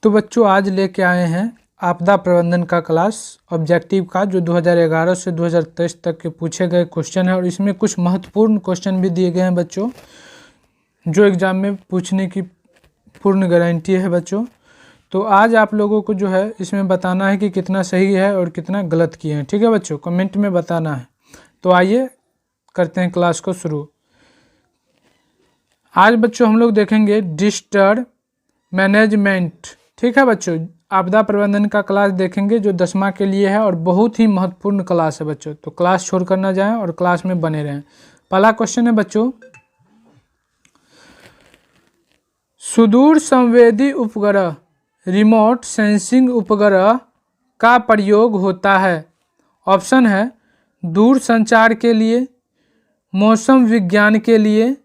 तो बच्चों आज लेके आए हैं आपदा प्रबंधन का क्लास ऑब्जेक्टिव का, जो 2011 से 2023 तक के पूछे गए क्वेश्चन है और इसमें कुछ महत्वपूर्ण क्वेश्चन भी दिए गए हैं बच्चों, जो एग्ज़ाम में पूछने की पूर्ण गारंटी है बच्चों। तो आज आप लोगों को जो है इसमें बताना है कि कितना सही है और कितना गलत किए हैं, ठीक है बच्चों, कमेंट में बताना है। तो आइए करते हैं क्लास को शुरू। आज बच्चों हम लोग देखेंगे डिस्टर मैनेजमेंट, ठीक है बच्चों, आपदा प्रबंधन का क्लास देखेंगे जो 10वां के लिए है और बहुत ही महत्वपूर्ण क्लास है बच्चों। तो क्लास छोड़कर ना जाएं और क्लास में बने रहें। पहला क्वेश्चन है बच्चों, सुदूर संवेदी उपग्रह रिमोट सेंसिंग उपग्रह का प्रयोग होता है। ऑप्शन है दूर संचार के लिए, मौसम विज्ञान के लिए,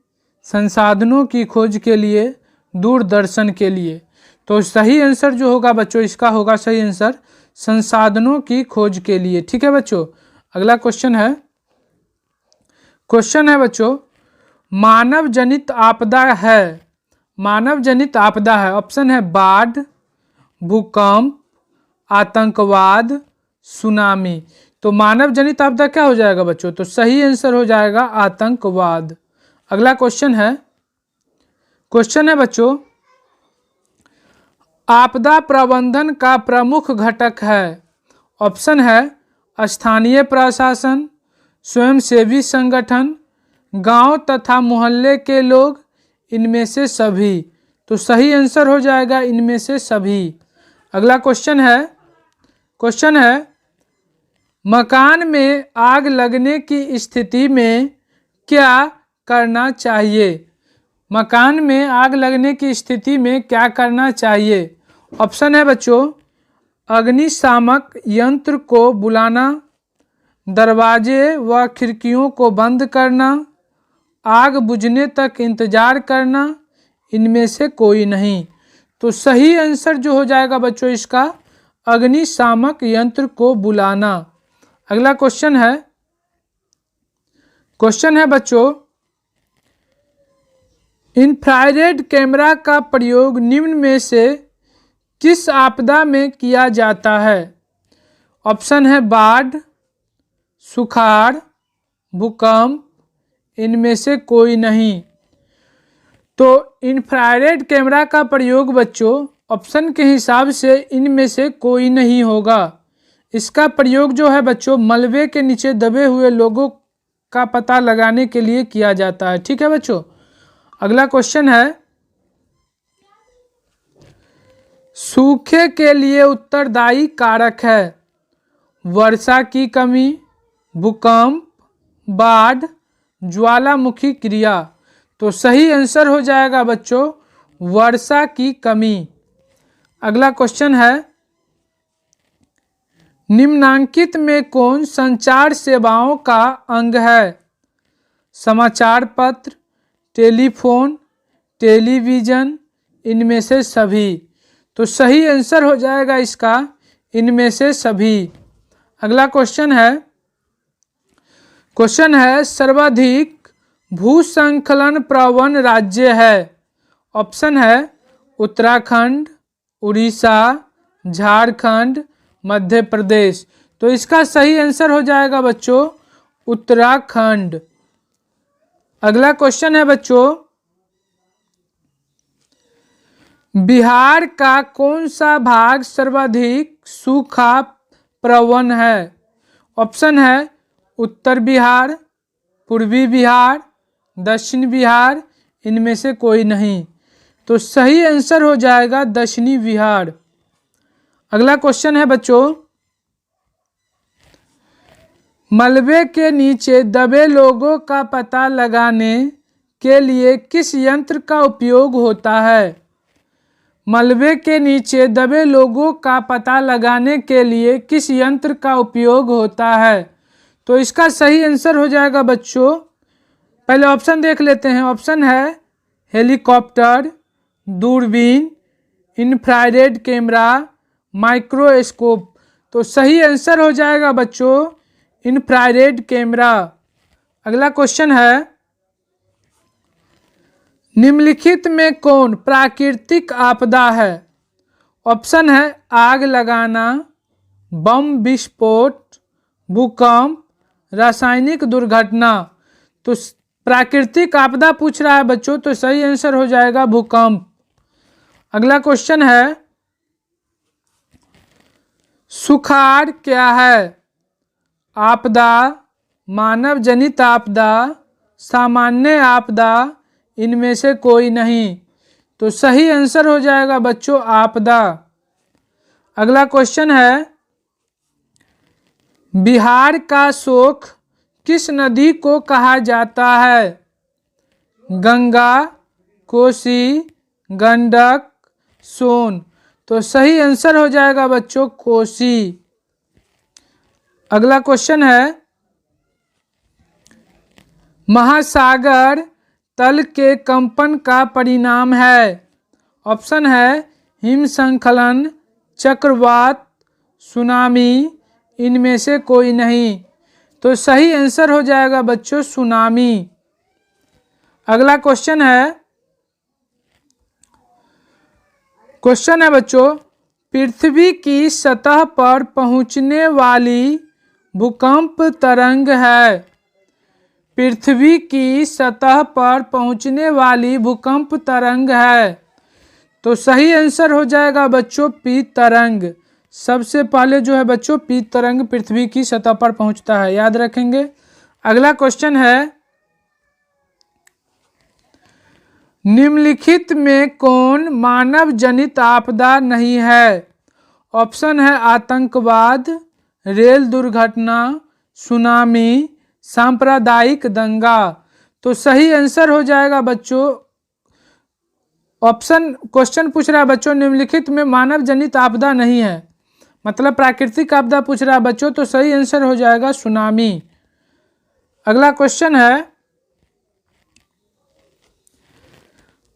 संसाधनों की खोज के लिए, दूरदर्शन के लिए। तो सही आंसर जो होगा बच्चों इसका होगा सही आंसर संसाधनों की खोज के लिए, ठीक है बच्चों। अगला क्वेश्चन है बच्चों, मानव जनित आपदा है, मानव जनित आपदा है। ऑप्शन है बाढ़, भूकंप, आतंकवाद, सुनामी। तो मानव जनित आपदा क्या हो जाएगा बच्चों, तो सही आंसर हो जाएगा आतंकवाद। अगला क्वेश्चन है बच्चों, आपदा प्रबंधन का प्रमुख घटक है। ऑप्शन है स्थानीय प्रशासन, स्वयंसेवी संगठन, गांव तथा मोहल्ले के लोग, इनमें से सभी। तो सही आंसर हो जाएगा इनमें से सभी। अगला क्वेश्चन है मकान में आग लगने की स्थिति में क्या करना चाहिए। मकान में आग लगने की स्थिति में क्या करना चाहिए। ऑप्शन है बच्चों अग्निशामक यंत्र को बुलाना, दरवाजे व खिड़कियों को बंद करना, आग बुझने तक इंतजार करना, इनमें से कोई नहीं। तो सही आंसर जो हो जाएगा बच्चों इसका अग्निशामक यंत्र को बुलाना। अगला क्वेश्चन है बच्चों, इंफ्रारेड कैमरा का प्रयोग निम्न में से किस आपदा में किया जाता है। ऑप्शन है बाढ़, सुखाड़, भूकंप, इनमें से कोई नहीं। तो इंफ्रारेड कैमरा का प्रयोग बच्चों ऑप्शन के हिसाब से इनमें से कोई नहीं होगा। इसका प्रयोग जो है बच्चों मलबे के नीचे दबे हुए लोगों का पता लगाने के लिए किया जाता है, ठीक है बच्चों। अगला क्वेश्चन है सूखे के लिए उत्तरदायी कारक है। वर्षा की कमी, भूकंप, बाढ़, ज्वालामुखी क्रिया। तो सही आंसर हो जाएगा बच्चों वर्षा की कमी। अगला क्वेश्चन है निम्नांकित में कौन संचार सेवाओं का अंग है। समाचार पत्र, टेलीफोन, टेलीविज़न, इनमें से सभी। तो सही आंसर हो जाएगा इसका इनमें से सभी। अगला क्वेश्चन है सर्वाधिक भूसंकलन प्रवण राज्य है। ऑप्शन है उत्तराखंड, उड़ीसा, झारखंड, मध्य प्रदेश। तो इसका सही आंसर हो जाएगा बच्चों उत्तराखंड। अगला क्वेश्चन है बच्चों, बिहार का कौन सा भाग सर्वाधिक सूखा प्रवण है। ऑप्शन है उत्तर बिहार, पूर्वी बिहार, दक्षिण बिहार, इनमें से कोई नहीं। तो सही आंसर हो जाएगा दक्षिणी बिहार। अगला क्वेश्चन है बच्चों, मलबे के नीचे दबे लोगों का पता लगाने के लिए किस यंत्र का उपयोग होता है। मलबे के नीचे दबे लोगों का पता लगाने के लिए किस यंत्र का उपयोग होता है। तो इसका सही आंसर हो जाएगा बच्चों, पहले ऑप्शन देख लेते हैं। ऑप्शन है हेलीकॉप्टर, दूरबीन, इंफ्रारेड कैमरा, माइक्रोस्कोप। तो सही आंसर हो जाएगा बच्चों इंफ्रारेड कैमरा। अगला क्वेश्चन है निम्नलिखित में कौन प्राकृतिक आपदा है। ऑप्शन है आग लगाना, बम विस्फोट, भूकंप, रासायनिक दुर्घटना। तो प्राकृतिक आपदा पूछ रहा है बच्चों, तो सही आंसर हो जाएगा भूकंप। अगला क्वेश्चन है सुखाड़ क्या है? आपदा, मानव जनित आपदा, सामान्य आपदा, इनमें से कोई नहीं। तो सही आंसर हो जाएगा बच्चों आपदा। अगला क्वेश्चन है बिहार का शोक किस नदी को कहा जाता है? गंगा, कोसी, गंडक, सोन। तो सही आंसर हो जाएगा बच्चों कोसी। अगला क्वेश्चन है महासागर तल के कंपन का परिणाम है। ऑप्शन है हिमस्खलन, चक्रवात, सुनामी, इनमें से कोई नहीं। तो सही आंसर हो जाएगा बच्चों सुनामी। अगला क्वेश्चन है बच्चों पृथ्वी की सतह पर पहुंचने वाली भूकंप तरंग है। पृथ्वी की सतह पर पहुंचने वाली भूकंप तरंग है। तो सही आंसर हो जाएगा बच्चों पी तरंग। सबसे पहले जो है बच्चों पी तरंग पृथ्वी की सतह पर पहुंचता है, याद रखेंगे। अगला क्वेश्चन है निम्नलिखित में कौन मानव जनित आपदा नहीं है? ऑप्शन है आतंकवाद, रेल दुर्घटना, सुनामी, सांप्रदायिक दंगा। तो सही आंसर हो जाएगा बच्चों ऑप्शन। क्वेश्चन पूछ रहा है बच्चों निम्नलिखित में मानव जनित आपदा नहीं है, मतलब प्राकृतिक आपदा पूछ रहा है बच्चों, तो सही आंसर हो जाएगा सुनामी। अगला क्वेश्चन है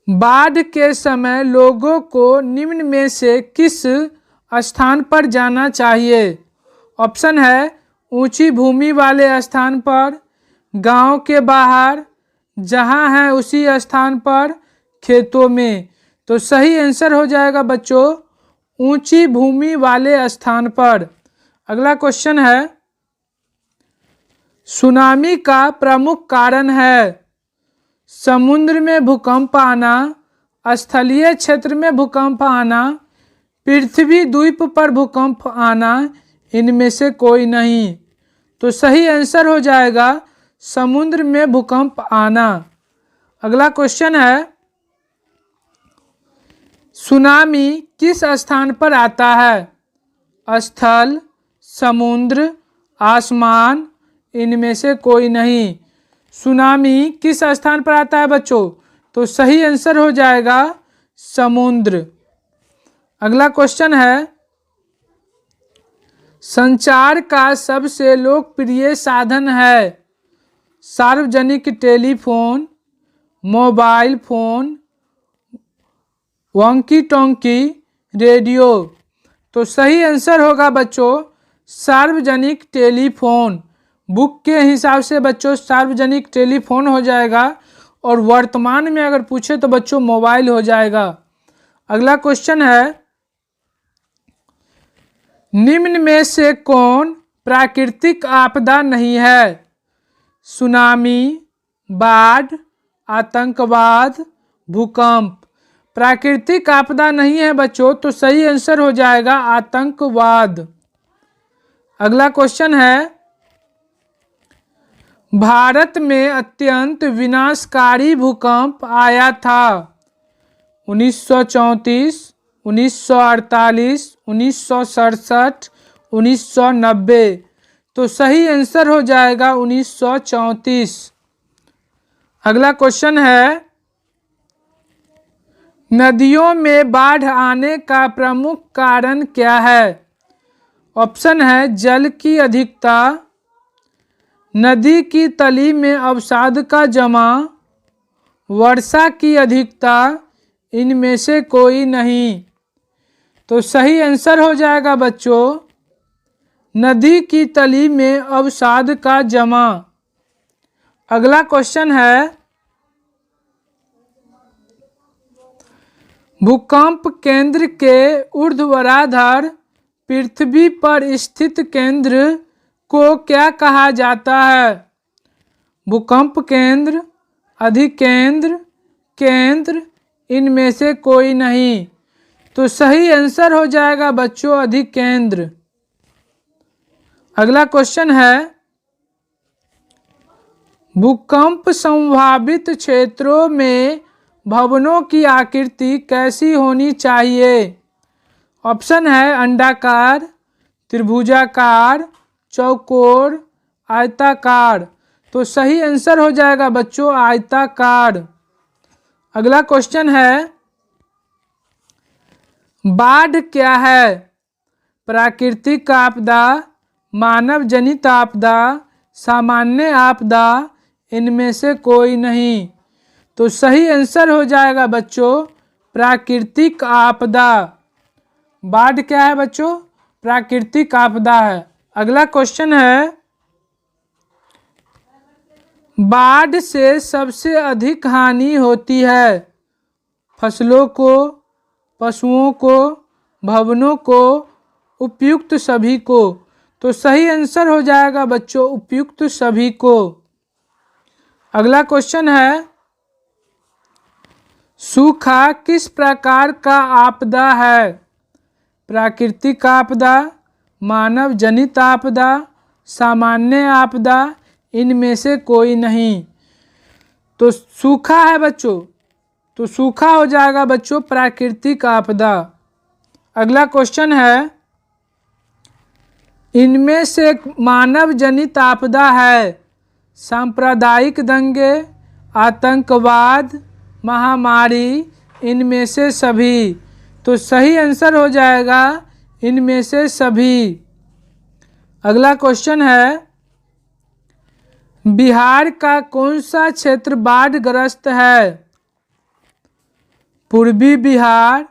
बाढ़ के समय लोगों को निम्न में से किस स्थान पर जाना चाहिए? ऑप्शन है ऊंची भूमि वाले स्थान पर, गांव के बाहर, जहां है उसी स्थान पर, खेतों में। तो सही आंसर हो जाएगा बच्चों ऊंची भूमि वाले स्थान पर। अगला क्वेश्चन है सुनामी का प्रमुख कारण है समुद्र में भूकंप आना, स्थलीय क्षेत्र में भूकंप आना, पृथ्वी द्वीप पर भूकंप आना, इनमें से कोई नहीं। तो सही आंसर हो जाएगा समुद्र में भूकंप आना। अगला क्वेश्चन है सुनामी किस स्थान पर आता है? स्थल, समुद्र, आसमान, इनमें से कोई नहीं। सुनामी किस स्थान पर आता है बच्चों? तो सही आंसर हो जाएगा समुद्र। अगला क्वेश्चन है संचार का सबसे लोकप्रिय साधन है सार्वजनिक telephone, mobile phone, walkie talkie, radio. तो सही आंसर होगा बच्चों सार्वजनिक टेलीफोन। बुक के हिसाब से बच्चों सार्वजनिक टेलीफोन हो जाएगा, और वर्तमान में अगर पूछे तो बच्चों मोबाइल हो जाएगा। अगला क्वेश्चन है निम्न में से कौन प्राकृतिक आपदा नहीं है? सुनामी, बाढ़, आतंकवाद, भूकंप। प्राकृतिक आपदा नहीं है बच्चों, तो सही आंसर हो जाएगा आतंकवाद। अगला क्वेश्चन है भारत में अत्यंत विनाशकारी भूकंप आया था 1934, 1948, 1967, 1990। तो सही आंसर हो जाएगा 1934। अगला क्वेश्चन है नदियों में बाढ़ आने का प्रमुख कारण क्या है? ऑप्शन है जल की अधिकता, नदी की तली में अवसाद का जमा, वर्षा की अधिकता, इनमें से कोई नहीं। तो सही आंसर हो जाएगा बच्चों नदी की तली में अवसाद का जमा। अगला क्वेश्चन है भूकंप केंद्र के ऊर्ध्वाधर पृथ्वी पर स्थित केंद्र को क्या कहा जाता है? भूकंप केंद्र, अधिकेंद्र, केंद्र, इनमें से कोई नहीं। तो सही आंसर हो जाएगा बच्चों अधिकेंद्र। अगला क्वेश्चन है, भूकंप संभावित क्षेत्रों में भवनों की आकृति कैसी होनी चाहिए? ऑप्शन है अंडाकार, त्रिभुजाकार, चौकोर, आयताकार। तो सही आंसर हो जाएगा बच्चों आयताकार। अगला क्वेश्चन है, बाढ़ क्या है? प्राकृतिक आपदा, मानव जनित आपदा, सामान्य आपदा, इनमें से कोई नहीं। तो सही आंसर हो जाएगा बच्चों प्राकृतिक आपदा। बाढ़ क्या है बच्चों? प्राकृतिक आपदा है। अगला क्वेश्चन है, बाढ़ से सबसे अधिक हानि होती है फसलों को, पशुओं को, भवनों को, उपयुक्त सभी को। तो सही आंसर हो जाएगा बच्चों उपयुक्त सभी को। अगला क्वेश्चन है, सूखा किस प्रकार का आपदा है? प्राकृतिक आपदा, मानव जनित आपदा, सामान्य आपदा, इनमें से कोई नहीं। तो सूखा है बच्चों, तो सूखा हो जाएगा बच्चों प्राकृतिक आपदा। अगला क्वेश्चन है, इनमें से मानव जनित आपदा है सांप्रदायिक दंगे, आतंकवाद, महामारी, इनमें से सभी। तो सही आंसर हो जाएगा इनमें से सभी। अगला क्वेश्चन है, बिहार का कौन सा क्षेत्र बाढ़ग्रस्त है? पूर्वी बिहार,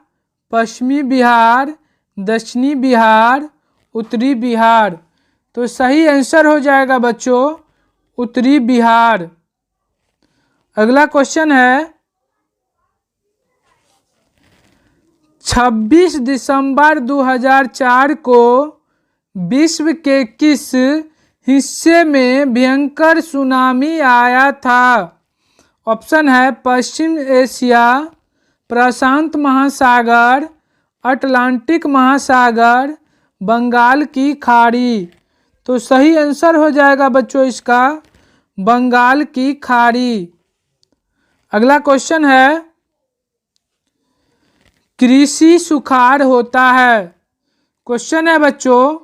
पश्चिमी बिहार, दक्षिणी बिहार, उत्तरी बिहार। तो सही आंसर हो जाएगा बच्चों उत्तरी बिहार। अगला क्वेश्चन है, 26 दिसंबर 2004 को विश्व के किस हिस्से में भयंकर सुनामी आया था? ऑप्शन है पश्चिम एशिया, प्रशांत महासागर, अटलांटिक महासागर, बंगाल की खाड़ी। तो सही आंसर हो जाएगा बच्चों इसका बंगाल की खाड़ी। अगला क्वेश्चन है, कृषि सुखाड़ होता है। क्वेश्चन है बच्चों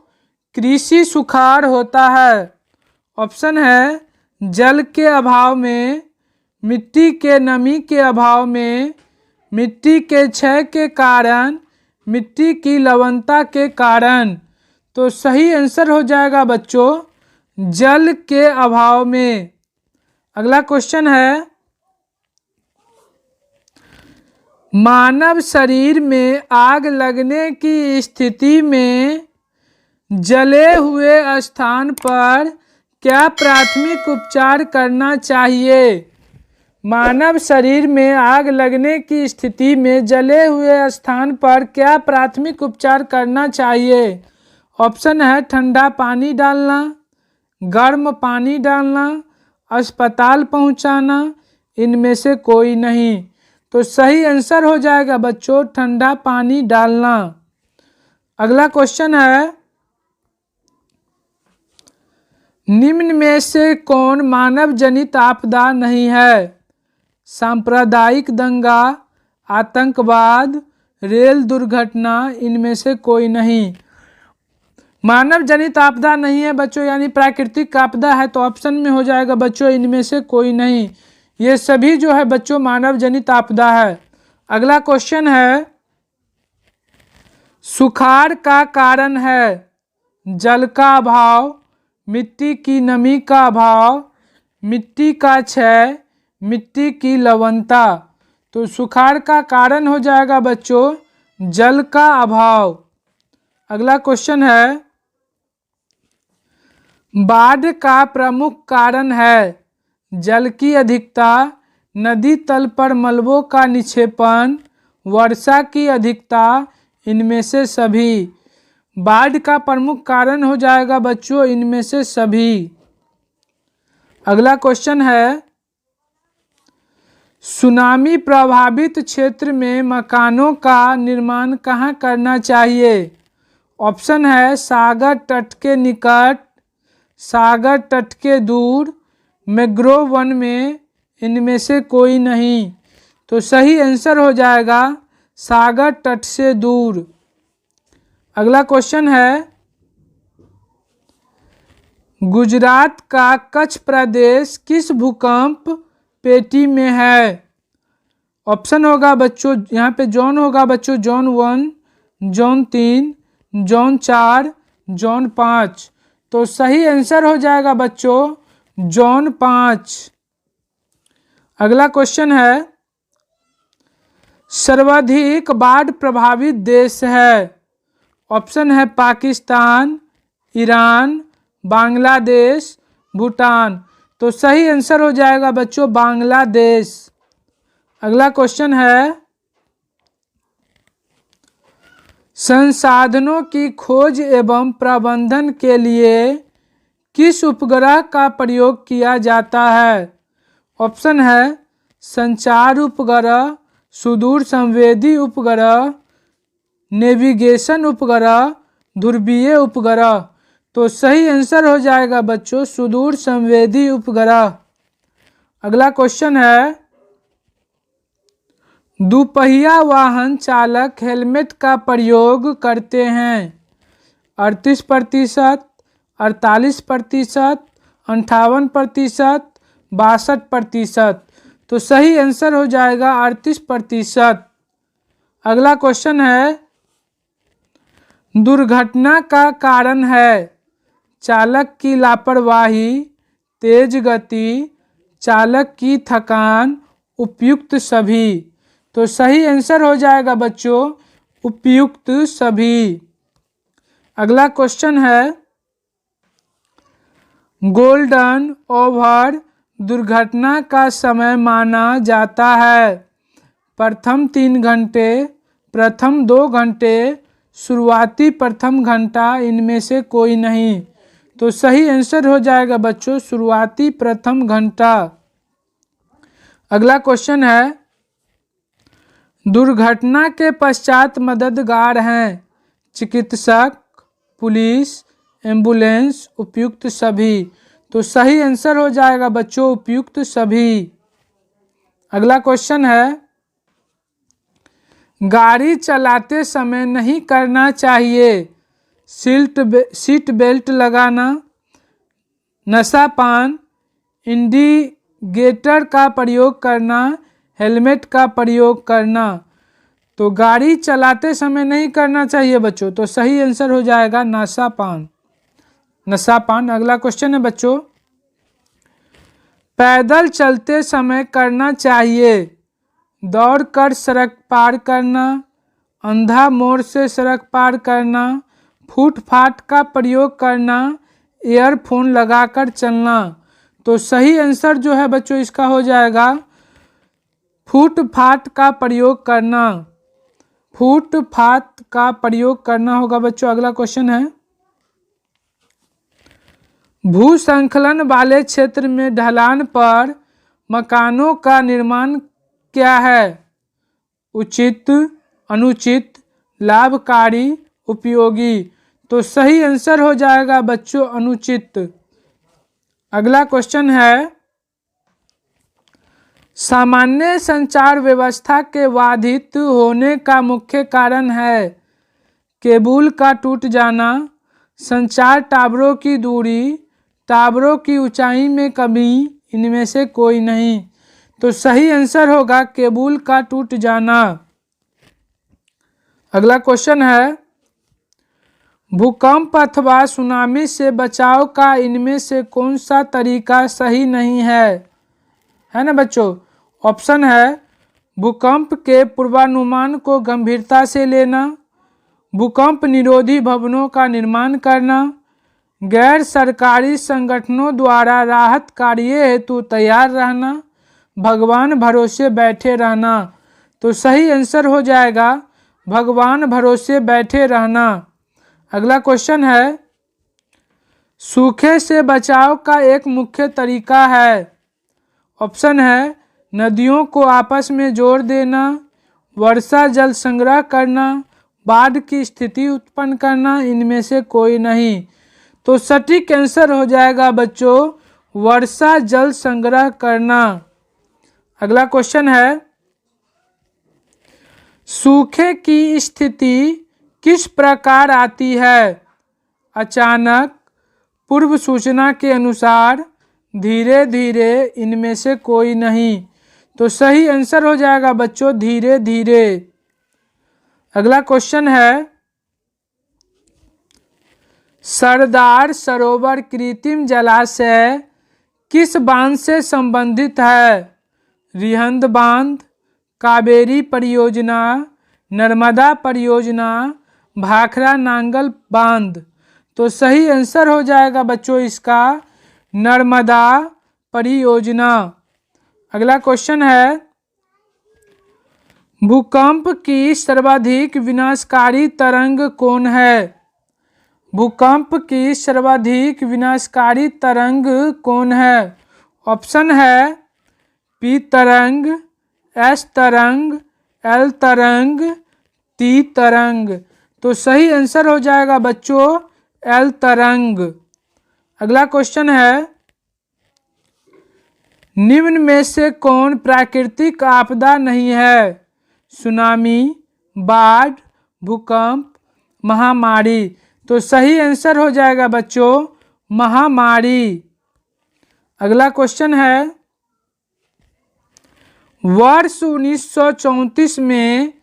कृषि सुखाड़ होता है। ऑप्शन है जल के अभाव में, मिट्टी के नमी के अभाव में, मिट्टी के क्षय के कारण, मिट्टी की लवणता के कारण। तो सही आंसर हो जाएगा बच्चों जल के अभाव में। अगला क्वेश्चन है, मानव शरीर में आग लगने की स्थिति में जले हुए स्थान पर क्या प्राथमिक उपचार करना चाहिए? मानव शरीर में आग लगने की स्थिति में जले हुए स्थान पर क्या प्राथमिक उपचार करना चाहिए? ऑप्शन है ठंडा पानी डालना, गर्म पानी डालना, अस्पताल पहुंचाना, इनमें से कोई नहीं। तो सही आंसर हो जाएगा बच्चों ठंडा पानी डालना। अगला क्वेश्चन है, निम्न में से कौन मानव जनित आपदा नहीं है? सांप्रदायिक दंगा, आतंकवाद, रेल दुर्घटना, इनमें से कोई नहीं। मानव जनित आपदा नहीं है बच्चों यानी प्राकृतिक आपदा है। तो ऑप्शन में हो जाएगा बच्चों इनमें से कोई नहीं। ये सभी जो है बच्चों मानव जनित आपदा है। अगला क्वेश्चन है, सुखाड़ का कारण है जल का अभाव, मिट्टी की नमी का अभाव, मिट्टी का क्षय, मिट्टी की लवणता। तो सुखाड़ का कारण हो जाएगा बच्चों जल का अभाव। अगला क्वेश्चन है, बाढ़ का प्रमुख कारण है जल की अधिकता, नदी तल पर मलबों का निक्षेपण, वर्षा की अधिकता, इनमें से सभी। बाढ़ का प्रमुख कारण हो जाएगा बच्चों इनमें से सभी। अगला क्वेश्चन है, सुनामी प्रभावित क्षेत्र में मकानों का निर्माण कहाँ करना चाहिए? ऑप्शन है सागर तट के निकट, सागर तट के दूर, मैंग्रोव वन में, इनमें से कोई नहीं। तो सही आंसर हो जाएगा सागर तट से दूर। अगला क्वेश्चन है, गुजरात का कच्छ प्रदेश किस भूकंप पेटी में है? ऑप्शन होगा बच्चों, यहाँ पे जोन होगा बच्चों, जोन 1, जोन 3, जोन 4, जोन 5। तो सही आंसर हो जाएगा बच्चों जोन 5। अगला क्वेश्चन है, सर्वाधिक बाढ़ प्रभावित देश है? ऑप्शन है पाकिस्तान, ईरान, बांग्लादेश, भूटान। तो सही आंसर हो जाएगा बच्चों बांग्लादेश। अगला क्वेश्चन है, संसाधनों की खोज एवं प्रबंधन के लिए किस उपग्रह का प्रयोग किया जाता है? ऑप्शन है संचार उपग्रह, सुदूर संवेदी उपग्रह, नेविगेशन उपग्रह, ध्रुवीय उपग्रह। तो सही आंसर हो जाएगा बच्चों सुदूर संवेदी उपग्रह। अगला क्वेश्चन है, दुपहिया वाहन चालक हेलमेट का प्रयोग करते हैं? 38%, 48%, 58%, 62%। तो सही आंसर हो जाएगा 38%। अगला क्वेश्चन है, दुर्घटना का कारण है चालक की लापरवाही, तेज गति, चालक की थकान, उपयुक्त सभी। तो सही आंसर हो जाएगा बच्चों उपयुक्त सभी। अगला क्वेश्चन है, गोल्डन ओवर दुर्घटना का समय माना जाता है? प्रथम 3 घंटे, प्रथम 2 घंटे, शुरुआती प्रथम घंटा, इनमें से कोई नहीं। तो सही आंसर हो जाएगा बच्चों शुरुआती प्रथम घंटा। अगला क्वेश्चन है, दुर्घटना के पश्चात मददगार हैं चिकित्सक, पुलिस, एम्बुलेंस, उपयुक्त सभी। तो सही आंसर हो जाएगा बच्चों उपयुक्त सभी। अगला क्वेश्चन है, गाड़ी चलाते समय नहीं करना चाहिए सीट बेल्ट लगाना, नशापान, इंडिकेटर का प्रयोग करना, हेलमेट का प्रयोग करना। तो गाड़ी चलाते समय नहीं करना चाहिए बच्चों। तो सही आंसर हो जाएगा नशापान, नशापान। अगला क्वेश्चन है बच्चों, पैदल चलते समय करना चाहिए दौड़कर सड़क पार करना, अंधा मोड़ से सड़क पार करना, फुटपाथ का प्रयोग करना, ईयरफोन लगाकर चलना। तो सही आंसर जो है बच्चों इसका हो जाएगा फुटपाथ का प्रयोग करना, फुटपाथ का प्रयोग करना होगा बच्चों। अगला क्वेश्चन है, भूस्खलन वाले क्षेत्र में ढलान पर मकानों का निर्माण क्या है? उचित, अनुचित, लाभकारी, उपयोगी। तो सही आंसर हो जाएगा बच्चों अनुचित। अगला क्वेश्चन है, सामान्य संचार व्यवस्था के बाधित होने का मुख्य कारण है केबल का टूट जाना, संचार टावरों की दूरी, टावरों की ऊंचाई में कमी, इनमें से कोई नहीं। तो सही आंसर होगा केबल का टूट जाना। अगला क्वेश्चन है, भूकंप अथवा सुनामी से बचाव का इनमें से कौन सा तरीका सही नहीं है ना बच्चों? ऑप्शन है भूकंप के पूर्वानुमान को गंभीरता से लेना, भूकंप निरोधी भवनों का निर्माण करना, गैर सरकारी संगठनों द्वारा राहत कार्य हेतु तैयार रहना, भगवान भरोसे बैठे रहना। तो सही आंसर हो जाएगा भगवान भरोसे बैठे रहना। अगला क्वेश्चन है, सूखे से बचाव का एक मुख्य तरीका है। ऑप्शन है नदियों को आपस में जोड़ देना, वर्षा जल संग्रह करना, बाढ़ की स्थिति उत्पन्न करना, इनमें से कोई नहीं। तो सटीक आंसर हो जाएगा बच्चों वर्षा जल संग्रह करना। अगला क्वेश्चन है, सूखे की स्थिति किस प्रकार आती है। अचानक, पूर्व सूचना के अनुसार, धीरे धीरे, इनमें से कोई नहीं। तो सही आंसर हो जाएगा बच्चों धीरे धीरे। अगला क्वेश्चन है, सरदार सरोवर कृत्रिम जलाशय किस बांध से संबंधित है। रिहंद बांध, कावेरी परियोजना, नर्मदा परियोजना, भाखड़ा नांगल बांध। तो सही आंसर हो जाएगा बच्चों इसका नर्मदा परियोजना। अगला क्वेश्चन है, भूकंप की सर्वाधिक विनाशकारी तरंग कौन है। भूकंप की सर्वाधिक विनाशकारी तरंग कौन है। ऑप्शन है पी तरंग, एस तरंग, एल तरंग, टी तरंग। तो सही आंसर हो जाएगा बच्चों एल तरंग। अगला क्वेश्चन है, निम्न में से कौन प्राकृतिक आपदा नहीं है। सुनामी, बाढ़, भूकंप, महामारी। तो सही आंसर हो जाएगा बच्चों महामारी। अगला क्वेश्चन है, वर्ष 1934 में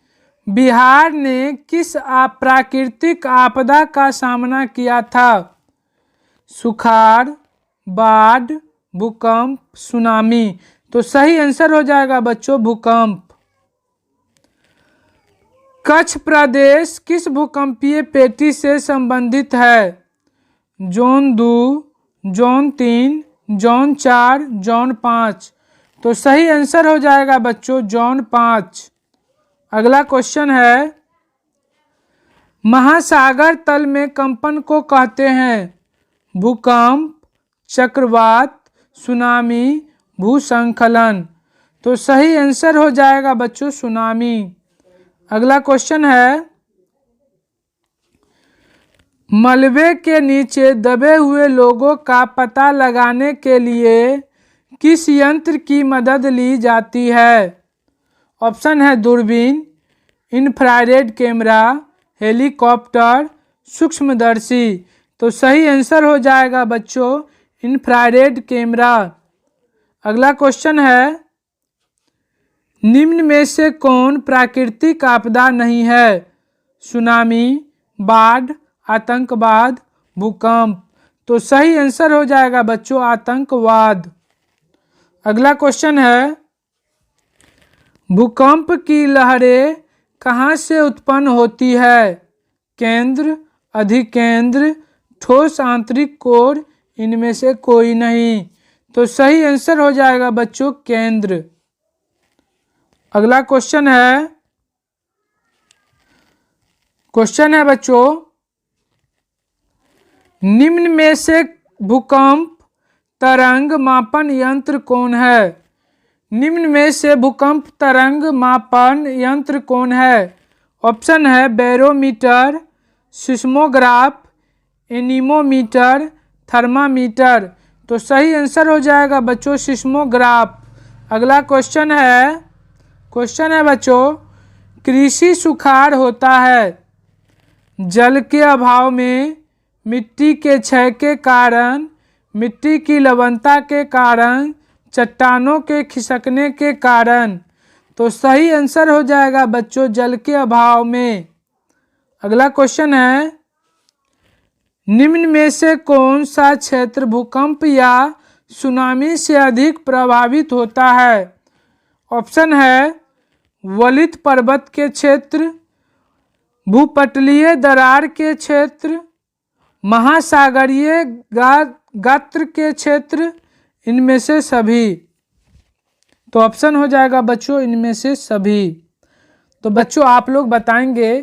बिहार ने किस प्राकृतिक आपदा का सामना किया था। सुखाड़, बाढ़, भूकंप, सुनामी। तो सही आंसर हो जाएगा बच्चों भूकंप। कच्छ प्रदेश किस भूकंपीय पेटी से संबंधित है। Zone 2, zone 3, zone 4, zone 5। तो सही आंसर हो जाएगा बच्चों जोन 5। अगला क्वेश्चन है, महासागर तल में कंपन को कहते हैं। भूकंप, चक्रवात, सुनामी, भूस्खलन। तो सही आंसर हो जाएगा बच्चों सुनामी। अगला क्वेश्चन है, मलबे के नीचे दबे हुए लोगों का पता लगाने के लिए किस यंत्र की मदद ली जाती है। ऑप्शन है दूरबीन, इंफ्रारेड कैमरा, हेलीकॉप्टर, सूक्ष्मदर्शी। तो सही आंसर हो जाएगा बच्चों इंफ्रारेड कैमरा। अगला क्वेश्चन है, निम्न में से कौन प्राकृतिक आपदा नहीं है। सुनामी, बाढ़, आतंकवाद, भूकंप। तो सही आंसर हो जाएगा बच्चों आतंकवाद। अगला क्वेश्चन है, भूकंप की लहरें कहाँ से उत्पन्न होती है। केंद्र, अधिकेंद्र, ठोस आंतरिक कोर, इनमें से कोई नहीं। तो सही आंसर हो जाएगा बच्चों केंद्र। अगला क्वेश्चन है बच्चों, निम्न में से भूकंप तरंग मापन यंत्र कौन है। निम्न में से भूकंप तरंग मापन यंत्र कौन है। ऑप्शन है बैरोमीटर, सिस्मोग्राफ, एनीमोमीटर, थर्मामीटर। तो सही आंसर हो जाएगा बच्चों सिस्मोग्राफ। अगला क्वेश्चन है बच्चों, कृषि सुखाड़ होता है। जल के अभाव में, मिट्टी के क्षय के कारण, मिट्टी की लवणता के कारण, चट्टानों के खिसकने के कारण। तो सही आंसर हो जाएगा बच्चों जल के अभाव में। अगला क्वेश्चन है, निम्न में से कौन सा क्षेत्र भूकंप या सुनामी से अधिक प्रभावित होता है। ऑप्शन है वलित पर्वत के क्षेत्र, भूपटलीय दरार के क्षेत्र, महासागरीय गात्र के क्षेत्र, इनमें से सभी। तो ऑप्शन हो जाएगा बच्चों इनमें से सभी। तो बच्चों आप लोग बताएंगे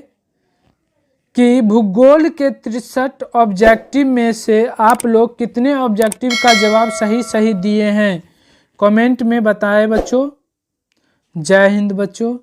कि भूगोल के 63 ऑब्जेक्टिव में से आप लोग कितने ऑब्जेक्टिव का जवाब सही सही दिए हैं, कमेंट में बताएं बच्चों। जय हिंद बच्चों।